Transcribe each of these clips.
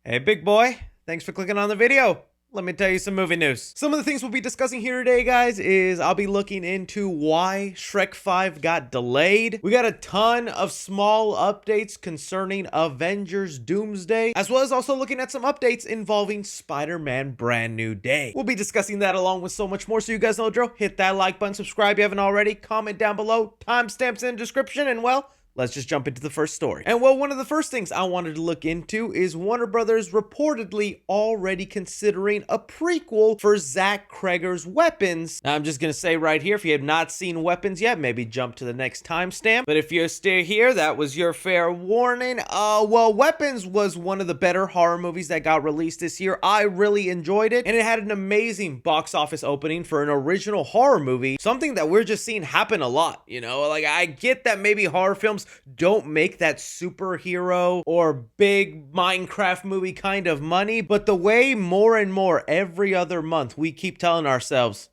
Hey, big boy. Thanks for clicking on the video. Let me tell you some movie news. Some of the things we'll be discussing here today, guys, is I'll be looking into why Shrek 5 got delayed. We got a ton of small updates concerning Avengers Doomsday, as well as also looking at some updates involving Spider-Man Brand New Day. We'll be discussing that along with so much more, so you guys know the drill. Hit that like button, subscribe if you haven't already, comment down below, timestamps in the description, and well, let's just jump into the first story. And well, one of the first things I wanted to look into is Warner Brothers reportedly already considering a prequel for Zach Cregger's Weapons. Now, I'm just gonna say right here, if you have not seen Weapons yet, maybe jump to the next timestamp. But if you're still here, that was your fair warning. Well, Weapons was one of the better horror movies that got released this year. I really enjoyed it, and it had an amazing box office opening for an original horror movie, something that we're just seeing happen a lot, you know? Like, I get that maybe horror films don't make that superhero or big Minecraft movie kind of money, but the way more and more every other month we keep telling ourselves,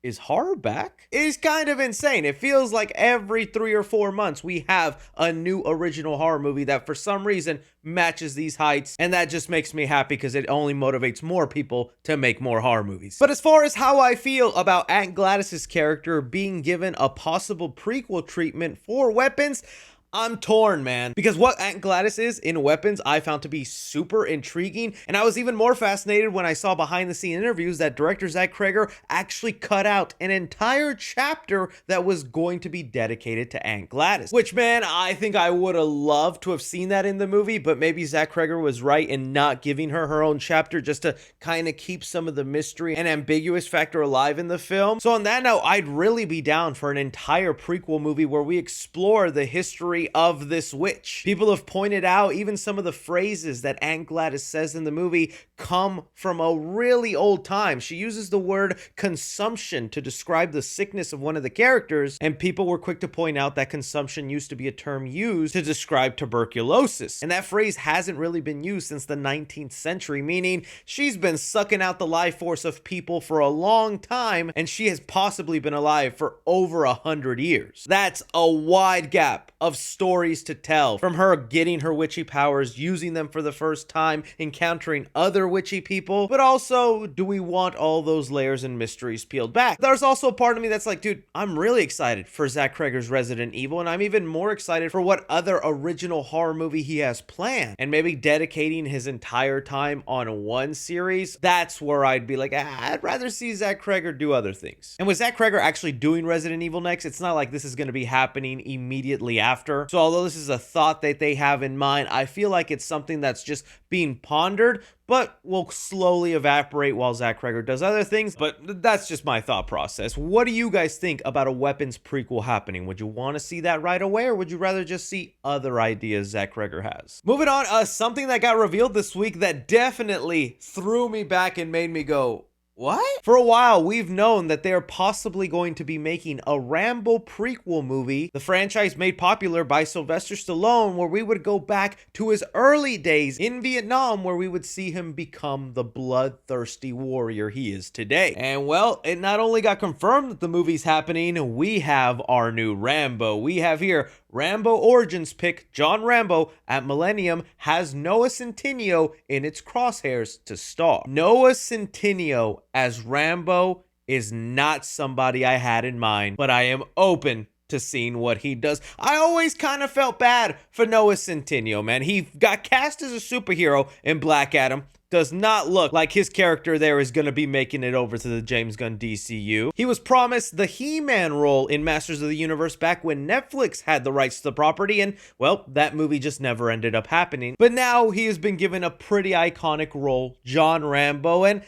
is horror back? Is kind of insane. It feels like every 3 or 4 months we have a new original horror movie that for some reason matches these heights, and that just makes me happy because it only motivates more people to make more horror movies. But as far as how I feel about Aunt Gladys's character being given a possible prequel treatment for Weapons, I'm torn, man, because what Aunt Gladys is in Weapons I found to be super intriguing, and I was even more fascinated when I saw behind the scene interviews that director Zach Cregger actually cut out an entire chapter that was going to be dedicated to Aunt Gladys, which, man, I think I would have loved to have seen that in the movie, but maybe Zach Cregger was right in not giving her her own chapter just to kind of keep some of the mystery and ambiguous factor alive in the film. So on that note, I'd really be down for an entire prequel movie where we explore the history of this witch. People have pointed out even some of the phrases that Aunt Gladys says in the movie come from a really old time. She uses the word consumption to describe the sickness of one of the characters, and people were quick to point out that consumption used to be a term used to describe tuberculosis. And that phrase hasn't really been used since the 19th century, meaning she's been sucking out the life force of people for a long time, and she has possibly been alive for over 100 years. That's a wide gap of stories to tell, from her getting her witchy powers, using them for the first time, encountering other witchy people, but also, do we want all those layers and mysteries peeled back? There's also a part of me that's like, dude, I'm really excited for Zach Cregger's Resident Evil, and I'm even more excited for what other original horror movie he has planned, and maybe dedicating his entire time on one series. That's where I'd be like, I'd rather see Zach Cregger do other things. And with Zach Cregger actually doing Resident Evil next, it's not like this is going to be happening immediately after. So although this is a thought that they have in mind, I feel like it's something that's just being pondered, but will slowly evaporate while Zach Cregger does other things. But that's just my thought process. What do you guys think about a Weapons prequel happening? Would you want to see that right away, or would you rather just see other ideas Zach Cregger has? Moving on, something that got revealed this week that definitely threw me back and made me go, what? For a while, we've known that they are possibly going to be making a Rambo prequel movie, the franchise made popular by Sylvester Stallone, where we would go back to his early days in Vietnam, where we would see him become the bloodthirsty warrior he is today. And well, it not only got confirmed that the movie's happening, we have our new Rambo. We have here Rambo Origins pick John Rambo at Millennium has Noah Centineo in its crosshairs to star. Noah Centineo as Rambo is not somebody I had in mind, but I am open to seeing what he does. I always kind of felt bad for Noah Centineo, man. He got cast as a superhero in Black Adam. Does not look like his character there is going to be making it over to the James Gunn DCU. He was promised the He-Man role in Masters of the Universe back when Netflix had the rights to the property, and well, that movie just never ended up happening. But now he has been given a pretty iconic role, John Rambo, and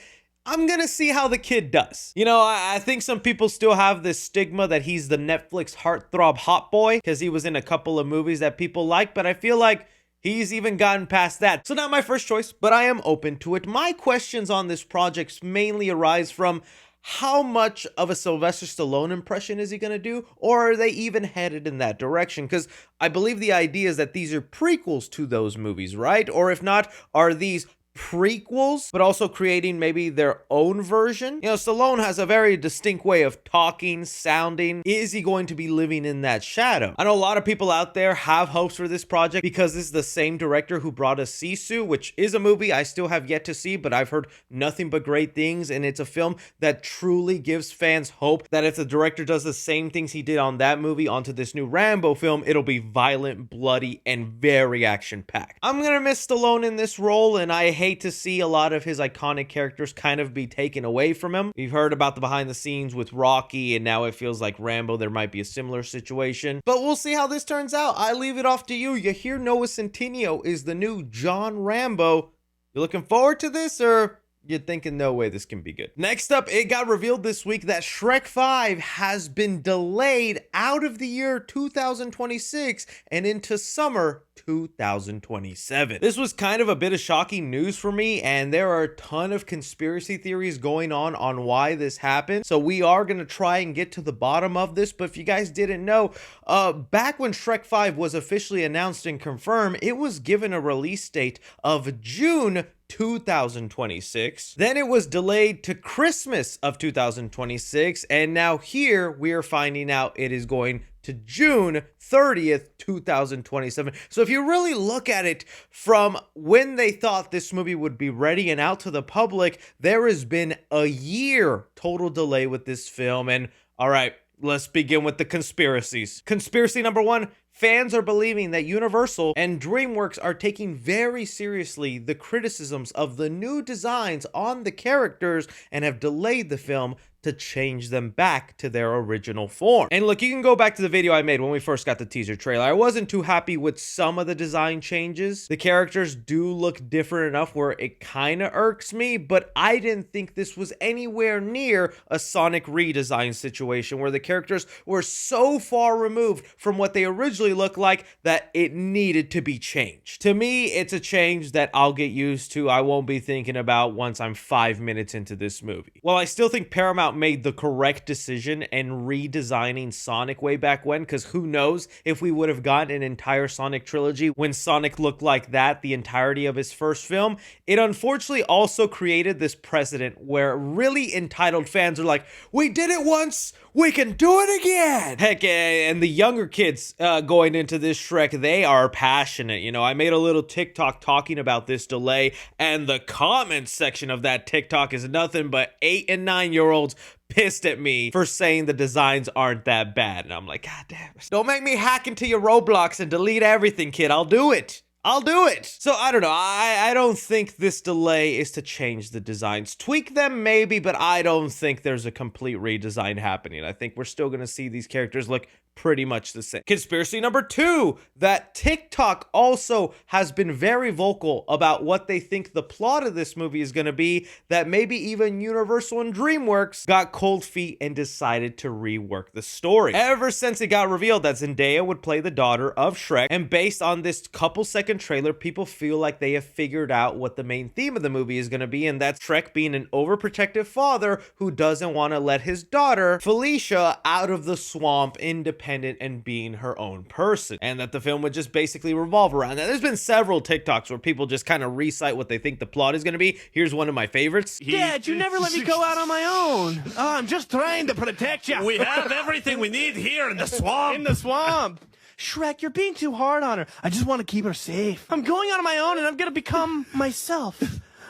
I'm gonna see how the kid does. You know, I think some people still have this stigma that he's the Netflix heartthrob hot boy because he was in a couple of movies that people like, but I feel like he's even gotten past that. So not my first choice, but I am open to it. My questions on this project mainly arise from how much of a Sylvester Stallone impression is he going to do? Or are they even headed in that direction? Because I believe the idea is that these are prequels to those movies, right? Or if not, are these prequels, but also creating maybe their own version. You know, Stallone has a very distinct way of talking, sounding. Is he going to be living in that shadow? I know a lot of people out there have hopes for this project because this is the same director who brought us Sisu, which is a movie I still have yet to see, but I've heard nothing but great things, and it's a film that truly gives fans hope that if the director does the same things he did on that movie onto this new Rambo film, it'll be violent, bloody, and very action-packed. I'm gonna miss Stallone in this role, and I hate to see a lot of his iconic characters kind of be taken away from him. We've heard about the behind the scenes with Rocky, and now it feels like Rambo, there might be a similar situation. But we'll see how this turns out. I leave it off to you. You hear Noah Centineo is the new John Rambo. You looking forward to this, or you're thinking, no way this can be good? Next up, it got revealed this week that Shrek 5 has been delayed out of the year 2026 and into summer 2027. This was kind of a bit of shocking news for me, and there are a ton of conspiracy theories going on why this happened. So we are going to try and get to the bottom of this. But if you guys didn't know, back when Shrek 5 was officially announced and confirmed, it was given a release date of June 2026. Then it was delayed to Christmas of 2026, and now here we are finding out it is going to June 30th, 2027. So if you really look at it from when they thought this movie would be ready and out to the public, there has been a year total delay with this film. And all right, let's begin with the conspiracies. Conspiracy number one, fans are believing that Universal and DreamWorks are taking very seriously the criticisms of the new designs on the characters and have delayed the film to change them back to their original form. And look, you can go back to the video I made when we first got the teaser trailer. I wasn't too happy with some of the design changes. The characters do look different enough where it kind of irks me, but I didn't think this was anywhere near a Sonic redesign situation where the characters were so far removed from what they originally looked like that it needed to be changed. To me, it's a change that I'll get used to. I won't be thinking about once I'm 5 minutes into this movie. While I still think Paramount made the correct decision in redesigning Sonic way back when, because who knows if we would have gotten an entire Sonic trilogy when Sonic looked like that the entirety of his first film. It unfortunately also created this precedent where really entitled fans are like, we did it once, we can do it again. Heck, and the younger kids going into this Shrek, they are passionate. You know, I made a little TikTok talking about this delay, and the comments section of that TikTok is nothing but 8 and 9-year-olds pissed at me for saying the designs aren't that bad. And I'm like, God damn it. Don't make me hack into your Roblox and delete everything, kid. I'll do it. I'll do it. So I don't know. I don't think this delay is to change the designs. Tweak them maybe, but I don't think there's a complete redesign happening. I think we're still going to see these characters look pretty much the same. Conspiracy number two, that TikTok also has been very vocal about what they think the plot of this movie is going to be, that maybe even Universal and DreamWorks got cold feet and decided to rework the story. Ever since it got revealed that Zendaya would play the daughter of Shrek, and based on this couple-second trailer, people feel like they have figured out what the main theme of the movie is going to be, and that's Shrek being an overprotective father who doesn't want to let his daughter, Felicia, out of the swamp independent and being her own person, and that the film would just basically revolve around that. There's been several TikToks where people just kind of recite what they think the plot is going to be. Here's one of my favorites. Dad, you never let me go out on my own. Oh, I'm just trying to protect you. We have everything we need here in the swamp. In the swamp. Shrek, you're being too hard on her. I just want to keep her safe. I'm going out on my own and I'm going to become myself.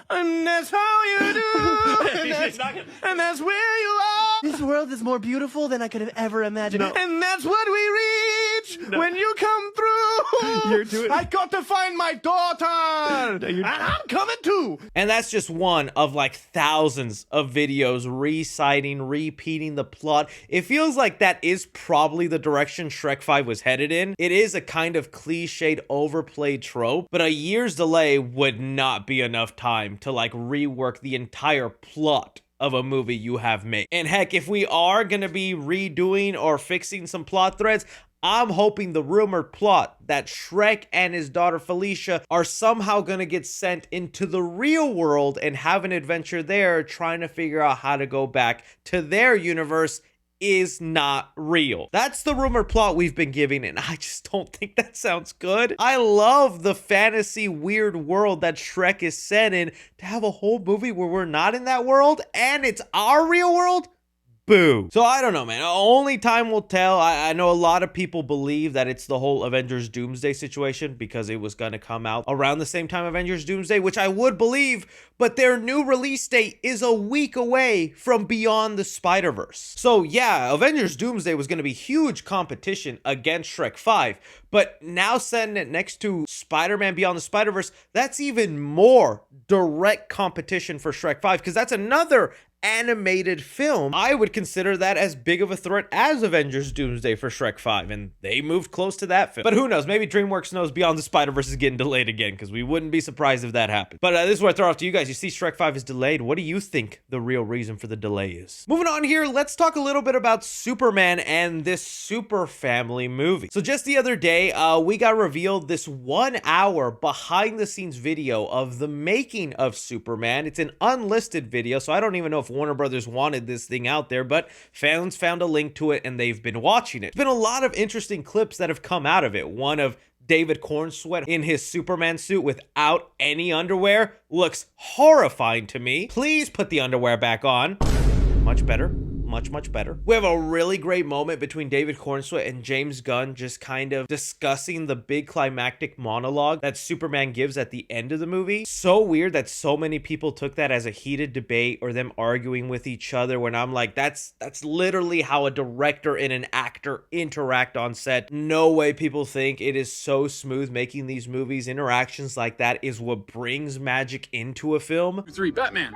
And that's how you do. and that's where you are. This world is more beautiful than I could have ever imagined. No. And that's what we reach when you come through. You're doing. I got to find my daughter. And I'm coming too. And that's just one of like thousands of videos reciting, repeating the plot. It feels like that is probably the direction Shrek 5 was headed in. It is a kind of cliched, overplayed trope, but a year's delay would not be enough time to like rework the entire plot of a movie you have made. And heck, if we are gonna be redoing or fixing some plot threads, I'm hoping the rumored plot that Shrek and his daughter Felicia are somehow going to get sent into the real world and have an adventure there trying to figure out how to go back to their universe is not real. That's the rumor plot we've been giving, and I just don't think that sounds good. I love the fantasy weird world that Shrek is set in. To have a whole movie where we're not in that world and it's our real world? Boo. So I don't know, man. Only time will tell. I know a lot of people believe that it's the whole Avengers Doomsday situation because it was going to come out around the same time Avengers Doomsday, which I would believe, but their new release date is a week away from Beyond the Spider-Verse. So yeah, Avengers Doomsday was going to be huge competition against Shrek 5, but now setting it next to Spider-Man Beyond the Spider-Verse, that's even more direct competition for Shrek 5 because that's another animated film. I would consider that as big of a threat as Avengers Doomsday for Shrek 5, and they moved close to that film. But who knows? Maybe DreamWorks knows Beyond the Spider-Verse is getting delayed again, because we wouldn't be surprised if that happened. But this is what I throw off to you guys. You see Shrek 5 is delayed. What do you think the real reason for the delay is? Moving on here, let's talk a little bit about Superman and this super family movie. So just the other day, we got revealed this 1 hour behind the scenes video of the making of Superman. It's an unlisted video, so I don't even know if Warner Brothers wanted this thing out there, but fans found a link to it and they've been watching it. There's been a lot of interesting clips that have come out of it. One of David Cornsweet in his Superman suit without any underwear looks horrifying to me. Please put the underwear back on. Much better. Much better. We have a really great moment between David Cornsweet and James Gunn just kind of discussing the big climactic monologue that Superman gives at the end of the movie. So weird that so many people took that as a heated debate or them arguing with each other, when I'm like, that's literally how a director and an actor interact on set. No way people think it is so smooth making these movies. Interactions like that is what brings magic into a film. 3, Batman.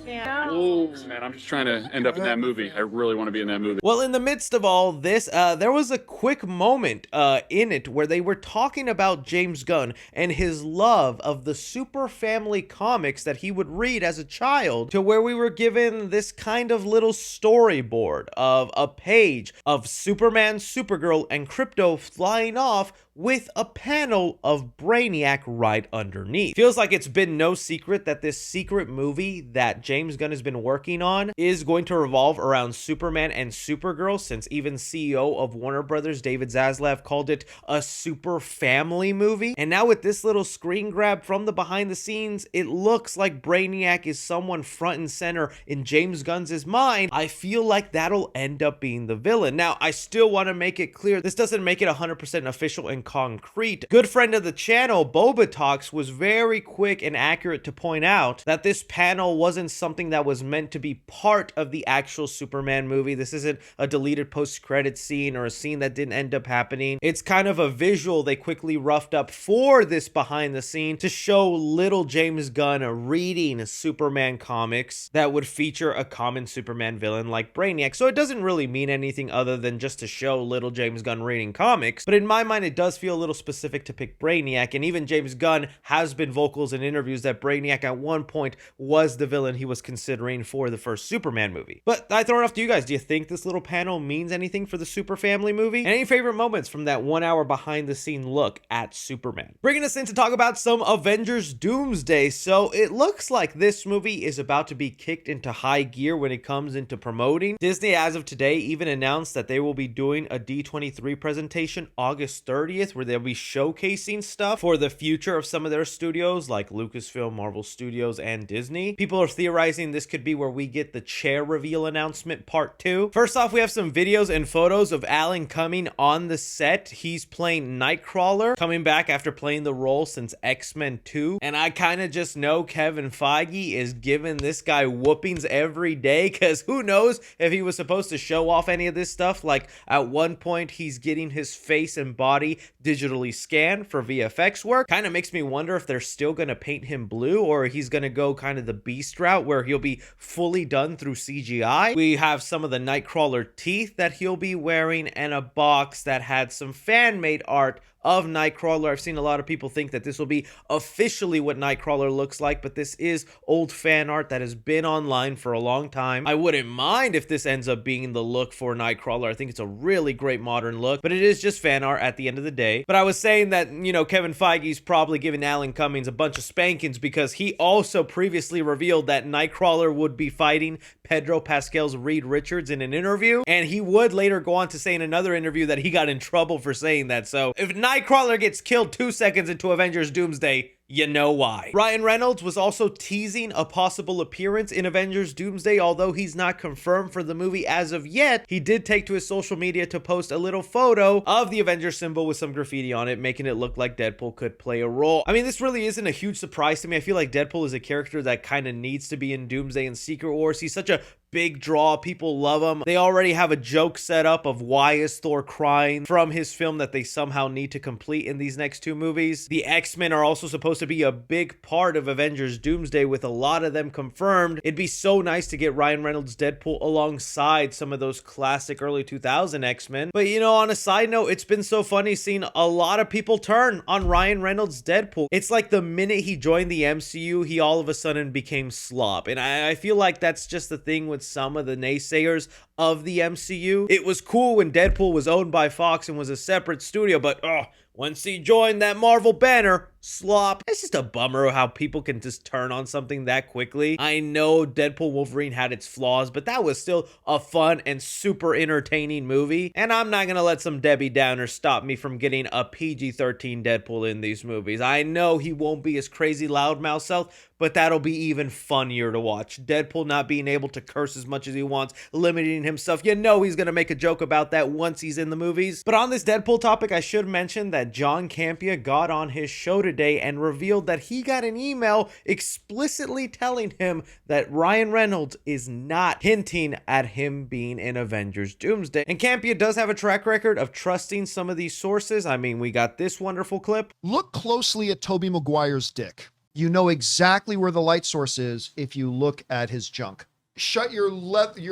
Yeah. Oh, man, I'm just trying to end up in that movie. I really want to be in that movie. Well, in the midst of all this, there was a quick moment in it where they were talking about James Gunn and his love of the Super Family comics that he would read as a child, to where we were given this kind of little storyboard of a page of Superman, Supergirl, and Krypto flying off with a panel of Brainiac right underneath. Feels like it's been no secret that this secret movie that James Gunn has been working on is going to revolve around Superman and Supergirl, since even CEO of Warner Brothers, David Zaslav, called it a super family movie. And now with this little screen grab from the behind the scenes, it looks like Brainiac is someone front and center in James Gunn's mind. I feel like that'll end up being the villain. Now, I still want to make it clear, this doesn't make it 100% official and concrete. Good friend of the channel, Boba Talks, was very quick and accurate to point out that this panel wasn't something that was meant to be part of the actual Superman movie. This isn't a deleted post-credit scene or a scene that didn't end up happening. It's kind of a visual they quickly roughed up for this behind the scene to show little James Gunn reading Superman comics that would feature a common Superman villain like Brainiac. So it doesn't really mean anything other than just to show little James Gunn reading comics. But in my mind, it does feel a little specific to pick Brainiac, and even James Gunn has been vocals in interviews that Brainiac at one point was the villain he was considering for the first Superman movie. But I throw it off to you guys. Do you think this little panel means anything for the Super Family movie? And any favorite moments from that 1 hour behind the scene look at Superman? Bringing us in to talk about some Avengers Doomsday. So it looks like this movie is about to be kicked into high gear when it comes into promoting. Disney, as of today, even announced that they will be doing a D23 presentation August 30th, where they'll be showcasing stuff for the future of some of their studios like Lucasfilm, Marvel Studios, and Disney. People are theorizing this could be where we get the chair reveal announcement part 2. First off, we have some videos and photos of Alan Cumming on the set. He's playing Nightcrawler, coming back after playing the role since X-Men 2. And I kind of just know Kevin Feige is giving this guy whoopings every day, because who knows if he was supposed to show off any of this stuff. Like at one point, he's getting his face and body digitally scanned for VFX work. Kind of makes me wonder if they're still going to paint him blue, or he's going to go kind of the Beast route where he'll be fully done through CGI. We have some of the Nightcrawler teeth that he'll be wearing, and a box that had some fan-made art of Nightcrawler. I've seen a lot of people think that this will be officially what Nightcrawler looks like, but this is old fan art that has been online for a long time. I wouldn't mind if this ends up being the look for Nightcrawler. I think it's a really great modern look, but it is just fan art at the end of the day. But I was saying that, you know, Kevin Feige's probably giving Alan Cummings a bunch of spankings because he also previously revealed that Nightcrawler would be fighting Pedro Pascal's Reed Richards in an interview, and he would later go on to say in another interview that he got in trouble for saying that. So if Nightcrawler gets killed 2 seconds into Avengers Doomsday, you know why. Ryan Reynolds was also teasing a possible appearance in Avengers Doomsday, although he's not confirmed for the movie as of yet. He did take to his social media to post a little photo of the Avengers symbol with some graffiti on it, making it look like Deadpool could play a role. I mean, this really isn't a huge surprise to me. I feel like Deadpool is a character that kind of needs to be in Doomsday and Secret Wars. He's such a big draw. People love him. They already have a joke set up of why is Thor crying from his film that they somehow need to complete in these next 2 movies. The X-Men are also supposed to be a big part of Avengers Doomsday, with a lot of them confirmed. It'd be so nice to get Ryan Reynolds' Deadpool alongside some of those classic early 2000 X-Men. But you know, on a side note, it's been so funny seeing a lot of people turn on Ryan Reynolds' Deadpool. It's like the minute he joined the MCU, he all of a sudden became slop. And I feel like that's just the thing with some of the naysayers of the MCU. It was cool when Deadpool was owned by Fox and was a separate studio, but once he joined that Marvel banner, slop. It's just a bummer how people can just turn on something that quickly. I know Deadpool Wolverine had its flaws, but that was still a fun and super entertaining movie. And I'm not gonna let some Debbie Downers stop me from getting a PG-13 Deadpool in these movies. I know he won't be as crazy loudmouth self, but that'll be even funnier to watch. Deadpool not being able to curse as much as he wants, limiting himself. You know he's gonna make a joke about that once he's in the movies. But on this Deadpool topic, I should mention that John Campea got on his show today and revealed that he got an email explicitly telling him that Ryan Reynolds is not hinting at him being in Avengers Doomsday. And Campea does have a track record of trusting some of these sources. I mean, we got this wonderful clip. Look closely at Tobey Maguire's dick. You know exactly where the light source is if you look at his junk. Shut your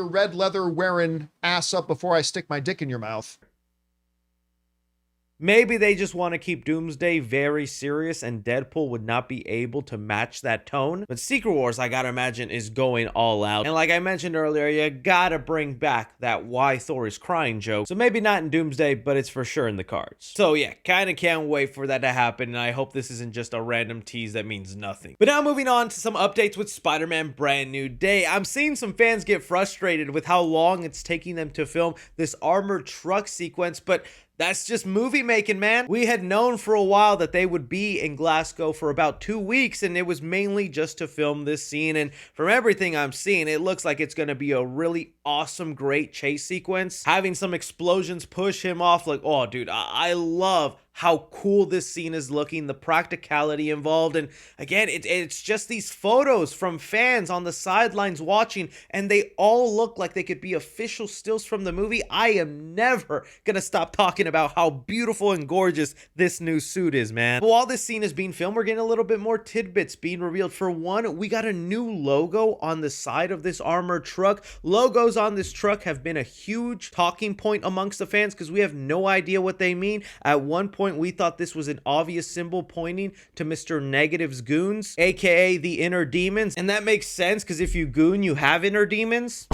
red leather wearing ass up before I stick my dick in your mouth. Maybe they just want to keep Doomsday very serious and Deadpool would not be able to match that tone. But Secret Wars, I gotta imagine, is going all out. And like I mentioned earlier, you gotta bring back that why Thor is crying joke. So maybe not in Doomsday, but it's for sure in the cards. So yeah, kind of can't wait for that to happen. And I hope this isn't just a random tease that means nothing. But now moving on to some updates with Spider-Man Brand New Day. I'm seeing some fans get frustrated with how long it's taking them to film this armored truck sequence, but that's just movie making, man. We had known for a while that they would be in Glasgow for about 2 weeks, and it was mainly just to film this scene. And from everything I'm seeing, it looks like it's going to be a really awesome, great chase sequence. Having some explosions push him off, like, oh, dude, I love how cool this scene is looking, the practicality involved. And again, it's just these photos from fans on the sidelines watching, and they all look like they could be official stills from the movie. I am never gonna stop talking about how beautiful and gorgeous this new suit is, man. But while this scene is being filmed, we're getting a little bit more tidbits being revealed. For one, we got a new logo on the side of this armored truck. Logos on this truck have been a huge talking point amongst the fans because we have no idea what they mean. At one point, we thought this was an obvious symbol pointing to Mr. Negative's goons, aka the inner demons, and that makes sense because if you goon, you have inner demons.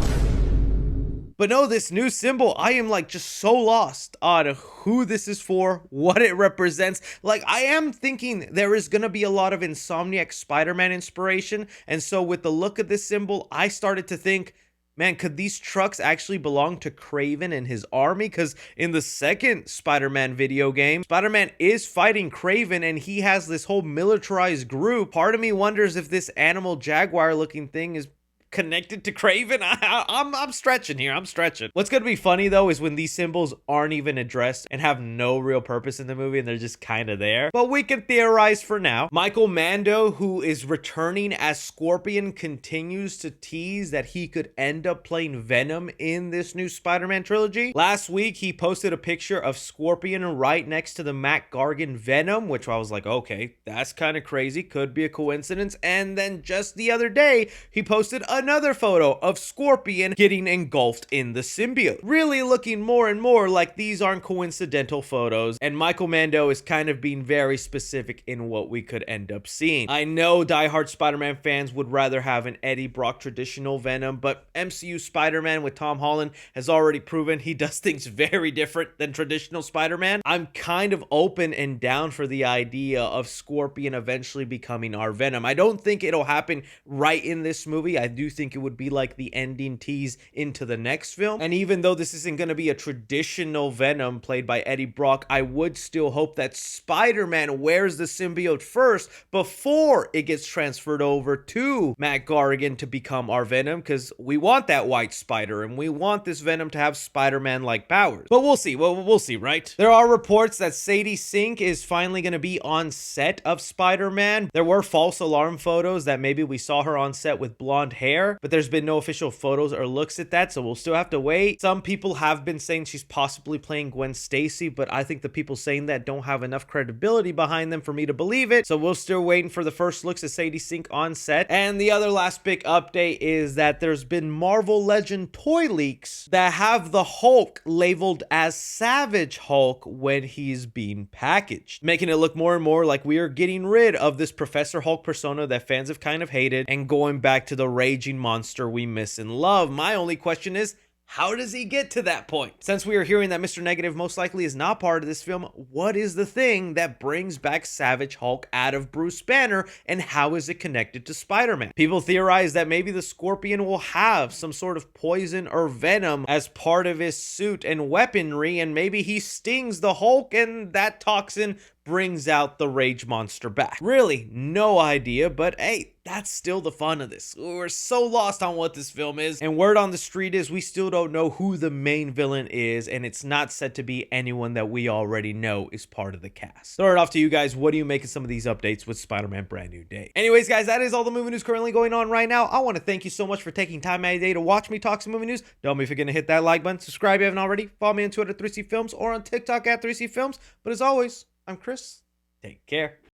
But no, this new symbol, I am like just so lost on who this is for, what it represents. Like, I am thinking there is gonna be a lot of Insomniac Spider-Man inspiration, and so with the look of this symbol, I started to think, man, could these trucks actually belong to Kraven and his army? Because in the second Spider-Man video game, Spider-Man is fighting Kraven and he has this whole militarized group. Part of me wonders if this animal jaguar looking thing is connected to Kraven. I'm stretching here. I'm stretching. What's gonna be funny though is when these symbols aren't even addressed and have no real purpose in the movie and they're just kind of there. But we can theorize for now. Michael Mando, who is returning as Scorpion, continues to tease that he could end up playing Venom in this new Spider-Man trilogy. Last week, he posted a picture of Scorpion right next to the Matt Gargan Venom, which I was like, okay, that's kind of crazy. Could be a coincidence. And then just the other day, he posted a another photo of Scorpion getting engulfed in the symbiote. Really looking more and more like these aren't coincidental photos, and Michael Mando is kind of being very specific in what we could end up seeing. I know diehard Spider-Man fans would rather have an Eddie Brock traditional Venom, but MCU Spider-Man with Tom Holland has already proven he does things very different than traditional Spider-Man. I'm kind of open and down for the idea of Scorpion eventually becoming our Venom. I don't think it'll happen right in this movie. I do think it would be like the ending tease into the next film. And even though this isn't going to be a traditional Venom played by Eddie Brock, I would still hope that Spider-Man wears the symbiote first before it gets transferred over to Matt Gargan to become our Venom, because we want that white spider and we want this Venom to have Spider-Man-like powers. But we'll see. We'll see, right? There are reports that Sadie Sink is finally going to be on set of Spider-Man. There were false alarm photos that maybe we saw her on set with blonde hair, but there's been no official photos or looks at that, so we'll still have to wait. Some people have been saying she's possibly playing Gwen Stacy, but I think the people saying that don't have enough credibility behind them for me to believe it, so we're still waiting for the first looks at Sadie Sink on set. And the other last big update is that there's been Marvel Legend toy leaks that have the Hulk labeled as Savage Hulk when he's being packaged, making it look more and more like we are getting rid of this Professor Hulk persona that fans have kind of hated and going back to the raging monster we miss and love. My only question is, how does he get to that point? Since we are hearing that Mr. Negative most likely is not part of this film, what is the thing that brings back Savage Hulk out of Bruce Banner, and how is it connected to Spider-Man? People theorize that maybe the Scorpion will have some sort of poison or venom as part of his suit and weaponry, and maybe he stings the Hulk and that toxin brings out the rage monster back. Really, no idea, but hey, that's still the fun of this. We're so lost on what this film is, and word on the street is we still don't know who the main villain is, and it's not said to be anyone that we already know is part of the cast. Throw it off to you guys. What do you make of some of these updates with Spider-Man Brand New Day? Anyways, guys, that is all the movie news currently going on right now. I want to thank you so much for taking time out of your day to watch me talk some movie news. Don't be forgetting to hit that like button, subscribe if you haven't already, follow me on Twitter at 3C Films or on TikTok at 3C Films. But as always, I'm Chris. Take care.